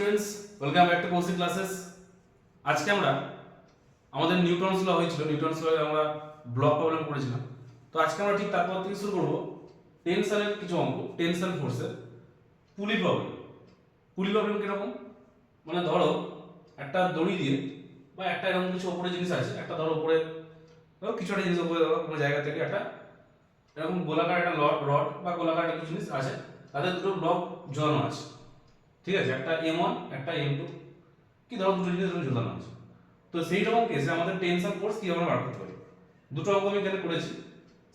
Students, welcome back to Kaushik classes. আজকে আমরা আমাদের নিউটনস ল হয়েছিল, নিউটনস ল আমরা ব্লক প্রবলেম করেছিলাম। তো আজকে আমরা ঠিক তারপর থেকে শুরু করব টেনশনের কিছু অঙ্ক, টেনশন ফোর্সের পুলি প্রবলেম। পুলি প্রবলেম কিরকম, মানে ধরো একটা দড়ি দিয়ে বা একটা এরকম কিছু ওপরে জিনিস আছে, একটা ধরো উপরে ধরো কিছু একটা জিনিস উপরে ধরো কোনো জায়গা থেকে একটা এরকম গোলাকার একটা রড বা গোলাকার একটা কিছু জিনিস আছে, তাদের দুটো ব্লক ঝোলানো আছে, ঠিক আছে, একটা M1 একটা M2, কি ধরো দুটো জিনিস ঝোলানো আছে। তো সেই রকম কেসে আমাদের টেনশন ফোর্স কি আমরা বার করতে পারি। দুটো অঙ্ক আমি এখানে করেছি,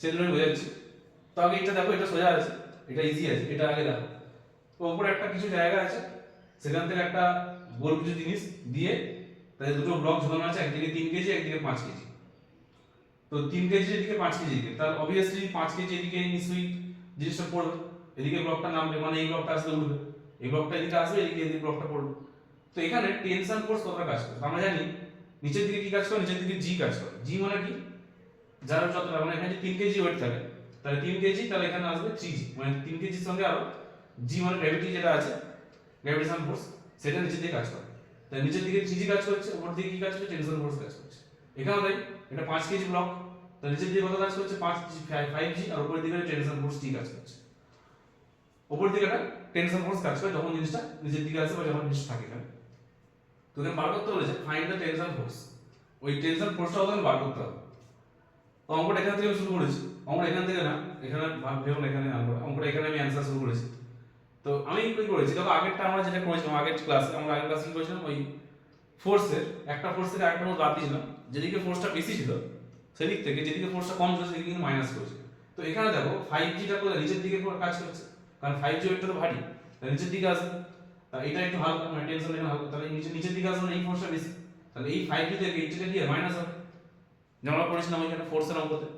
সেই দুটো আমি বোঝাচ্ছি। তো আগে এটা দেখো, এটা সোজা আছে, এটা ইজি আছে, এটা আগে দেখো। তো উপরে একটা কিছু জায়গা আছে, সেখান থেকে একটা গোল কিছু জিনিস দিয়ে তাদের দুটো ব্লক ঝোলানো আছে, একদিকে 3 কেজি একদিকে 5 কেজি। তো 3 কেজি এদিকে 5 কেজি এদিকে, তার অবভিয়াসলি 5 কেজি এদিকে নিশ্চয়ই জিনিসটা পড়বে, এদিকে ব্লকটা নামবে, মানে এই ব্লকটা আসলে উঠবে, এই ব্লকটা এদিকে আসবে, এদিকে ব্লকটা পড়বে। তো এখানে টেনশন ফোর্স কতটা কাজ করে আমরা জানি। নিচের দিকে কি কাজ করে, নিচের দিকে জি কাজ করে। জি মানে কি, যারা যতটা, মানে এখানে 3 কেজি ওয়েট থাকে, তাহলে 3 কেজি, তাহলে এখানে আসবে 3 জি, মানে 3 কেজির সঙ্গে আরো জি মানে গ্র্যাভিটি যেটা আছে, গ্র্যাভিটেশন ফোর্স, সেটা নিচের দিকে কাজ করে। তাই নিচের দিকে 3 জি কাজ করছে, উপর দিকে কি কাজ করছে, টেনশন ফোর্স কাজ করছে। এখানেও তাই, এটা 5 কেজি ব্লক, তাহলে নিচের দিকে কত কাজ করছে, 5 জি, আর উপরের দিকে টেনশন ফোর্স জি কাজ করছে। উপরের দিকে একটা টেনশন ফোর্স কাজ করে যখন জিনিসটা নিচের দিকে আসে বা যখন জিনিসটা থাকে এখানে। তো এখানে বার করতে বলেছে ফাইন্ড দ্য টেনশন ফোর্স, ওই টেনশন ফোর্সটা ওখানে বার করতে হবে। তো অঙ্কটা এখান থেকে শুরু করেছি, অঙ্কটা এখান থেকে না, এখানে ভাববেন এখানে অঙ্কটা এখানে আমি অ্যান্সার শুরু করেছি। তো আমি কি করেছি দেখো, আগেরটা আমরা যেটা করেছিলাম, আগের ক্লাসে আমরা আগের ক্লাসে কি করেছিলাম, ওই ফোর্সের একটা ফোর্স থেকে আরেকটা ফোর্স বাদ দিয়েছিলাম, যেদিকে ফোর্সটা বেশি ছিল সেদিক থেকে যেদিকে ফোর্সটা কম ছিল সেদিকে কিন্তু মাইনাস করেছি। তো এখানে দেখো 5Gটা কোথায়, নিচের দিকে কাজ করছে, কারণ 5G ওয়েটটা তো ভারী, তাই নিচের দিকে আসবে। তাহলে এটা একটু হালকা, মানে টেনশন এখানে হালকা, তাহলে নিচের দিকে আসবে, এই ফোর্সটা বেশি, তাহলে এই 5G থেকে এইটা কি মাইনাস হবে। যেমন আমরা করেছিলাম ওইখানে ফোর্সের অঙ্কতে,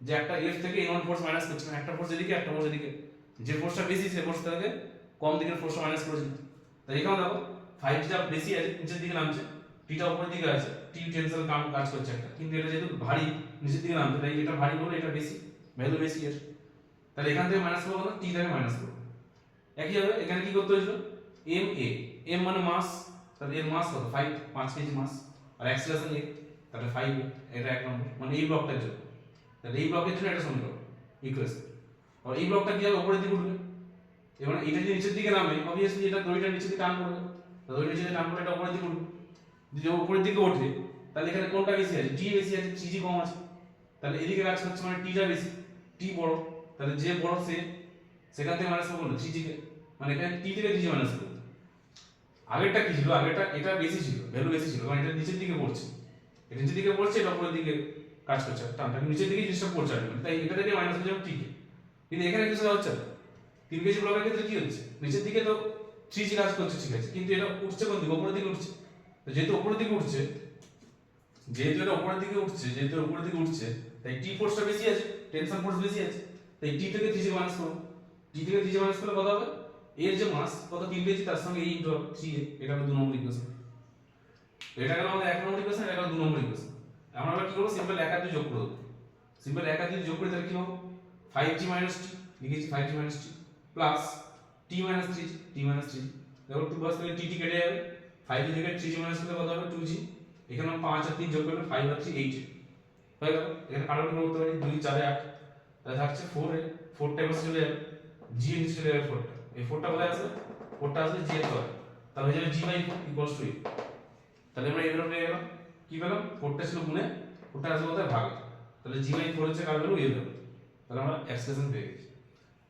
যে একটা এফ থেকে এমন ফোর্স মাইনাস করছে, একটা ফোর্স এদিকে একটা ফোর্স এদিকে, যে ফোর্সটা বেশি সেই ফোর্স থেকে কম দিকের ফোর্সটা মাইনাস করেছি। তাই এখানে দেখো 5Gটা বেশি আছে, নিচের দিকে নামছে, টিটা উপরের দিকে আছে, টি টেনশন কাজ করছে একটা, কিন্তু এটা যেহেতু ভারী নিচের দিকে নামছে, তাই এটা ভারী বলে এটা বেশি, ভ্যালু বেশি এর। তাহলে এখান থেকে মাইনাস করবো না, টি থেকে মাইনাস করবো। একইভাবে এখানে কি করতে হয়েছিল, এম এ, এম মানে মাস, তাহলে এর মাস কত, 5 কেজি মাস, আর অ্যাক্সিলারেশন এ, তাহলে 5 এটা এক নম্বর, মানে এই ব্লকটার জন্য। তাহলে এই ব্লকের জন্য এটা সমীকরণ ইকুয়েশন। আর এই ব্লকটা কি হবে, উপরের দিকে উঠবে। এবার এটা যদি নিচের দিকে নামে, অবভিয়াসলি এটা দড়িটা নিচের দিকে টান পড়বে, তো দড়ি নিচের দিকে টান পড়লে এটা উপরের দিকে উঠবে। যদি উপরের দিকে ওঠে তাহলে এখানে কোনটা বেশি আছে, টি বেশি আছে, জি কম আছে, তাহলে এদিকে কাজ করছে মানে টিটা বেশি, টি বড়, তাহলে যে বড় সে সেখান থেকে মাইনাস করবো জি কে, মানে এখানে টি থেকে জি মাইনাস করবো। আগেরটা কি ছিল, আগেরটা এটা বেশি ছিল, ভ্যালু বেশি ছিল, কারণ এটা নিচের দিকে পড়ছে, এটা নিচের দিকে পড়ছে, এটা উপরের দিকে কাজ করছে, টানটা নিচের দিকে জিনিসটা পড়ছে, তাই এটা থেকে মাইনাস হয়ে যাবে টিকে। কিন্তু এখানে কিছু হচ্ছে না, 3 কেজি ব্লকের ক্ষেত্রে কি হচ্ছে, নিচের দিকে তো 3 জি কাজ করছে, ঠিক আছে, কিন্তু এটা উঠছে কোন দিকে, উপরের দিকে উঠছে। তো যেহেতু উপরের দিকে উঠছে, তাই টি ফোর্সটা বেশি আছে, টেনশন ফোর্স বেশি আছে, তাই টি থেকে 3 জি মাইনাস করব। টি থেকে 3 জি মাইনাস করলে কত হবে, এর যে মাস কত 3 কেজি, তার সঙ্গে এই ইনটু 3 এ, এটা হবে 2 নম্বর ইকুয়েশন। এটা গেল আমাদের 1 নম্বর ইকুয়েশন, এটা গেল 2 নম্বর ইকুয়েশন। আমরা এবার কি করব, সিম্পল 1 আর 2 যোগ করে দেব। সিম্পল 1 আর 2 যোগ করে তাহলে কি হবে, 5G - t, লিখেছি 5G - t plus t - 3, t - 3, দেখো 2 প্লাস থেকে t কেটে যাবে, 5 থেকে 3G মাইনাস করলে কত হবে, 2G। এখানে 5 আর 3 যোগ করলে 5 আর 3 8 হয়ে গেল। এখানে কাটাকুটি করতে পারি, 2 4 8, তাহলে থাকছে 4 এ, 4 টা পাশে চলে যাবে, g এর নিচে চলে যাবে 4 টা, এই 4 টা কোথায় আসবে, 4 টা আসবে g এর তলায়, তাহলে হয়ে যাবে g/4 ইকুয়ালস টু a। তাহলে আমরা এগুলো পেয়ে গেলাম, কি পেলাম, 4 টা ছিল গুণে, 4 টা আসবে কোথায়, ভাগে, তাহলে g/4 হচ্ছে কার ভ্যালু, a ভ্যালু, তাহলে আমরা এক্সপ্রেশন পেয়ে গেছি।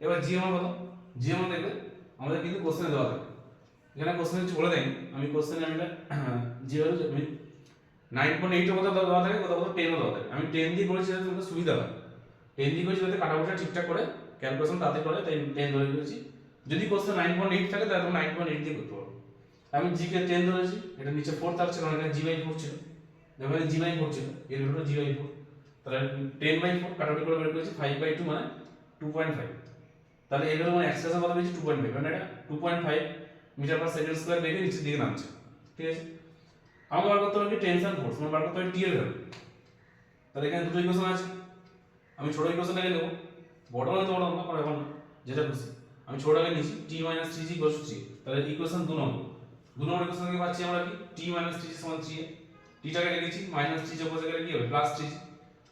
এবার g আমার কত, g আমার দেখবে আমাদের কিন্তু কোশ্চেনে দেওয়া থাকে, এখানে কোশ্চেনে কিছু বলে দেয়নি, আমি কোশ্চেনে আমি g ভ্যালু আমি 9.8 এর কথা দেওয়া থাকে, কোথাও 10 ও দেওয়া থাকে, আমি 10 দিয়ে করেছি যাতে তোমাদের সুবিধা হয়, 10 দিয়ে করেছি যাতে কাটাকুটা ঠিকঠাক করে ক্যালকুলেশন তাতে করে, তাই 10 ধরে দিয়েছি। যদি কোশ্চেন 9.8 থাকে তাহলে তুমি 9.8 দিয়ে করতে পারো। আমি g কে 10 ধরেছি, এটা নিচে 4 থাকছে কারণ এখানে g/4 ছিল, দেখো এখানে g/4 ছিল, এর ভ্যালুটা g/4, তাহলে 10/4 কাটাকুটি করে বের করেছি, 5/2 মানে 2.5, তাহলে এর ভ্যালু মানে এক্সপ্রেশন কত পেয়েছি, 2.5, মানে এটা 2.5 মিটার পার সেকেন্ড স্কয়ার বেগে নিচের দিকে নামছে, ঠিক আছে। আমাকে বার করতে হবে টেনশন ফোর্স, মানে বার করতে হবে টি এর ভ্যালু। তাহলে এখানে দুটো ইকুয়েশন আছে, আমি ছোট ইকুয়েশনটাকে নেব, বড় না তো বড় না এখন যেটা খুশি, আমি ছোটটাকে নিয়েছি, t - 3g = 3, তাহলে ইকুয়েশন 2 নম্বর, 2 নম্বর ইকুয়েশন থেকে পাচ্ছি আমরা কি t - 3g = 3a, টিটাকে রেখেছি -3 যোগ করতে গেলে কি হবে +3g,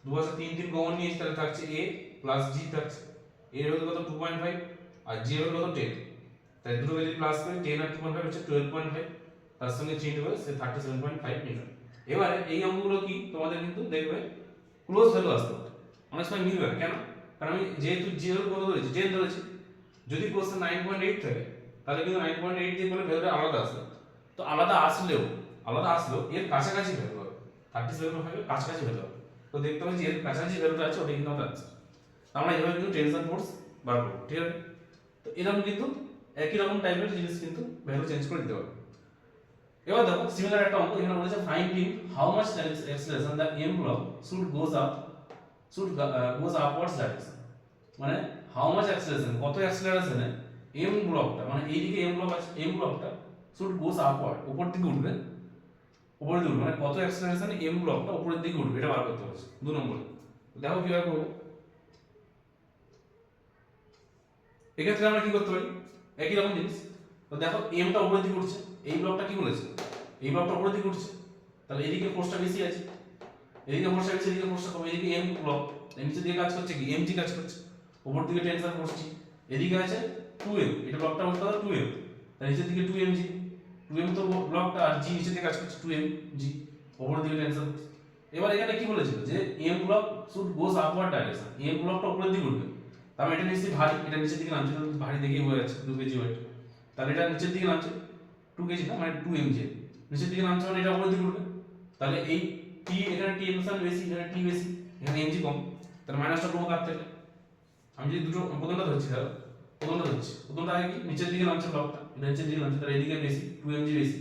2 পাশে 3 3 কমন নিয়েছি তাহলে থাকছে a + g থাকছে। a এর ভ্যালু কত 2.5 আর g এর ভ্যালু কত 10, তাই দুটো ভ্যালু প্লাস করি 10 আর 2.5 হচ্ছে 12.5, তার সঙ্গে 3 ইনটু করে সে 37.5 নিউটন। এবারে এই অঙ্কগুলো কি তোমাদের কিন্তু দেখবে ক্লোজ ভ্যালু আসতে পারে, অনেক সময় মিলবে না। কেন? কারণ আমি যেহেতু g এর কত ধরেছি 10 ধরেছি, যদি কোশ্চেন 9.8 থাকে তাহলে কিন্তু 9.8 দিয়ে করলে ভ্যালুটা আলাদা আসবে। তো আলাদা আসলেও এর কাছাকাছি ভ্যালু হবে, 37.5 এর কাছাকাছি ভ্যালু হবে। তো দেখতে হবে যে এর কাছাকাছি ভ্যালুটা আছে ওটা কিন্তু আমাদের আছে। আমরা এইভাবে কিন্তু টেনশন ফোর্স বার করব, ঠিক আছে? তো এরকম কিন্তু একই রকম টাইপের জিনিস কিন্তু ভ্যালু চেঞ্জ করে দিতে পারবে। এবার দেখো সিমিলার একটা অঙ্ক এখানে বলেছে finding how much acceleration the M block goes upwards direction, মানে হাউ মাচ অ্যাক্সেলারেশন কত অ্যাক্সেলারেশনে এম ব্লকটা, মানে এইদিকে এম ব্লক আছে, এম ব্লকটা শুড গোজ আপওয়ার্ড উপর দিকে উঠবে, উপরের দিকে উঠবে, মানে কত অ্যাক্সেলারেশনে এম ব্লকটা উপরের দিকে উঠবে এটা বার করতে হবে 2 নম্বরে। দেখো কিভাবে করবো। এক্ষেত্রে আমরা কি করতে পারি একই রকম জিনিস। তো দেখো এমটা উপরের দিকে উঠছে, এই ব্লকটা কি বলেছে এই ব্লকটা উপরের দিকে উঠছে, তাহলে এদিকে ফোর্সটা বেশি আছে, এদিকে ফোর্সটা বেশি, এদিকে ফোর্সটা কম, এদিকে এম ব্লক নিচের দিকে কাজ করছে কি এমজি কাজ করছে, উপর দিকে টেনশন করছি, এদিকে আছে 2m, এটা ব্লকটা উঠতে হবে 2m, তাহলে নিচের দিকে 2mg, 2m তো ব্লকটা আর জি নিচের দিকে কাজ করছে 2mg, উপর দিকে টেনশন। এবার এখানে কি বলেছিল যে M block should goes upward direction, M ব্লকটা উপরের দিকে উঠবে, তার এটা নিশ্চয়ই ভারী, এটা নিচের দিকে নামছে, ভারী দেখেই হয়ে যাচ্ছে 2 কেজি ওয়েট, তাহলে এটা নিচের দিকে নামছে 2 কেজি না মানে 2 mg, নিচের দিকে নামছে মানে এটা উপরের দিকে উঠবে, তাহলে এই টি এখানে টি এমসান বেশি, এখানে টি বেশি, এখানে mg কম, তাহলে মাইনাসটা করবো কার থেকে, আমি যদি দুটো প্রথমটা ধরছি, তাহলে প্রথমটা আগে কি নিচের দিকে নামছে ব্লকটা, এটা নিচের দিকে নামছে, তাহলে এদিকে বেশি 2 mg বেশি,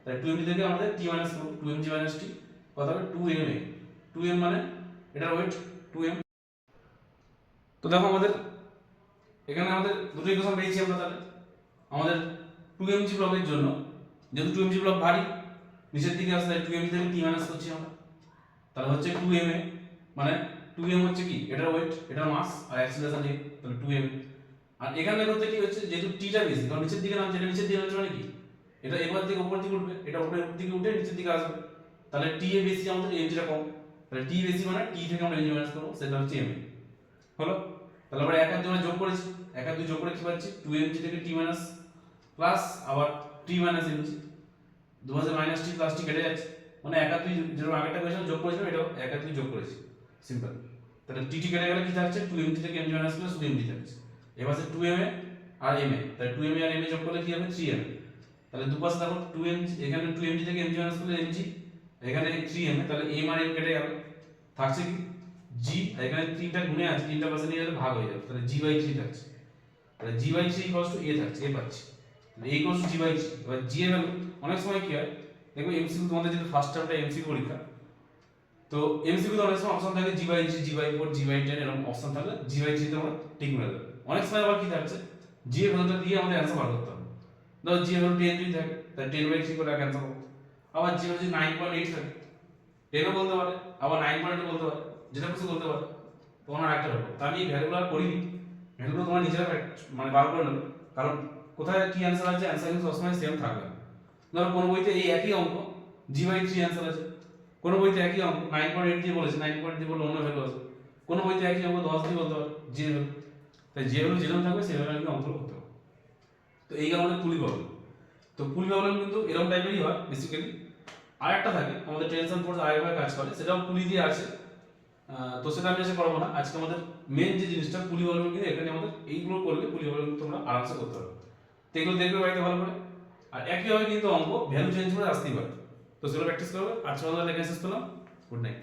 তাহলে 2 mg থেকে আমাদের টি মাইনাস করব, 2 mg মাইনাস টি কত হবে 2m, 2m মানে এটার ওয়েট 2m। তো দেখো আমাদের এখানে আমাদের দুটো ইকুয়েশন পেয়েছি আমরা, তাহলে আমাদের 2mg ব্লকের জন্য যেহেতু 2mg ব্লক ভারী নিচের দিকে আসলে 2mg থেকে t মাইনাস করছি আমরা, তাহলে হচ্ছে 2ma, মানে 2m হচ্ছে কি এটার ওয়েট, এটার মাস আর অ্যাক্সিলারেশন এ, তাহলে 2m। আর এখানে করতে কি হচ্ছে যেহেতু টিটা বেশি, কারণ নিচের দিকে নামছে, এটা নিচের দিকে নামছে মানে কি এটা এবার থেকে উপর দিকে উঠবে, এটা উপরের দিকে উঠে নিচের দিকে আসবে, তাহলে টি এ বেশি আমাদের mgটা কম, তাহলে টি বেশি মানে টি থেকে আমরা mg মাইনাস করব, সেটা হচ্ছে ma হলো। তাহলে আমরা 1 আর 2 যোগ করেছি, 1 আর 2 যোগ করে কি পাচ্ছি 2mg থেকে t মাইনাস প্লাস আবার t মাইনাস mg, 2 মাসে মাইনাস টি প্লাস টি কেটে যাচ্ছে, মানে 1 আর 2 যেরকম আগেরটা করেছিলাম যোগ করেছিলাম, এটা 1 আর 2 যোগ করেছি, সিম্পল। তাহলে টি টি কেটে গেলে কি থাকছে 2mg থেকে mg মাইনাস করলে শুধু mg থাকছে, এবার আছে 2ma আর ma, তাহলে 2ma আর ma যোগ করলে কি হবে 3ma, তাহলে দুপাশে দেখো 2mg, এখানে 2mg থেকে mg মাইনাস করলে mg, এখানে 3ma, তাহলে m আর m কেটে গেল, থাকছে কি g, এখানে 3টা গুণে আছে, 3টা পাশে নিয়ে গেলে ভাগ হয়ে যাবে, তাহলে g/3 থাকছে, তাহলে g/3 a থাকছে, a পাচ্ছি, তাহলে a g/3। এবার g এর ভ্যালু অনেক সময় কি হয় দেখো এমসিকিউ, তোমাদের যেটা ফার্স্ট টার্মটা এমসিকিউ পরীক্ষা, তো এমসিকিউ তে অনেক সময় অপশন থাকে g/3 g/4 g/10 এরকম অপশন থাকলে g/3 তে আমরা টিক মেরে দেব। অনেক সময় আবার কি থাকছে g এর ভ্যালুটা দিয়ে আমাদের অ্যানসার বার করতে হবে, ধরো g এর ভ্যালু 10 যদি থাকে তাহলে 10/3 করে অ্যানসার করব, আবার g এর যদি 9.8 থাকে 10 ও বলতে পারে, আবার 9.8 বলতে পারে, যেটা খুশি বলতে পারে, তোমার একটা হবে। তো আমি এই ভ্যালুগুলো আর করিনি, ভ্যালুগুলো তোমরা নিজেরা মানে বার করে নেবে, কারণ কোথায় কি অ্যানসার আছে অ্যানসার কিন্তু সবসময় সেম থাকবে না। ধরো কোনো বইতে এই একই অঙ্ক g/3 অ্যানসার আছে, কোনো বইতে একই অঙ্ক 9.8 দিয়ে বলেছে, 9.8 দিয়ে বললে অন্য ভ্যালু আছে, কোনো বইতে একই অঙ্ক 10 দিয়ে বলতে পারে যে ভ্যালু, তাই যে ভ্যালু যেরকম থাকবে সেই ভ্যালু কিন্তু অঙ্কগুলো করতে হবে। তো এই গেল আমাদের পুলি প্রবলেম। তো পুলি প্রবলেম কিন্তু এরকম টাইপেরই হয় বেসিক্যালি। আর একটা থাকে আমাদের টেনশন ফোর্স আরেকভাবে কাজ করে, সেটাও পুলি দিয়ে আছে, তো সেটা আমি এসে করবো না। আজকে আমাদের মেন যে জিনিসটা পুলি প্রবলেম, কিন্তু এখানে আমাদের এইগুলো করলে পুলি প্রবলেম তোমরা আরামসে করতে পারবে। তো এগুলো দেখবে বাড়িতে ভালো করে, আর একইভাবে কিন্তু অঙ্ক ভ্যালু চেঞ্জ করে আসতেই পারে, তো সেগুলো প্র্যাকটিস করবে। আজকে আমরা লেখা শেষ করলাম, গুড নাইট।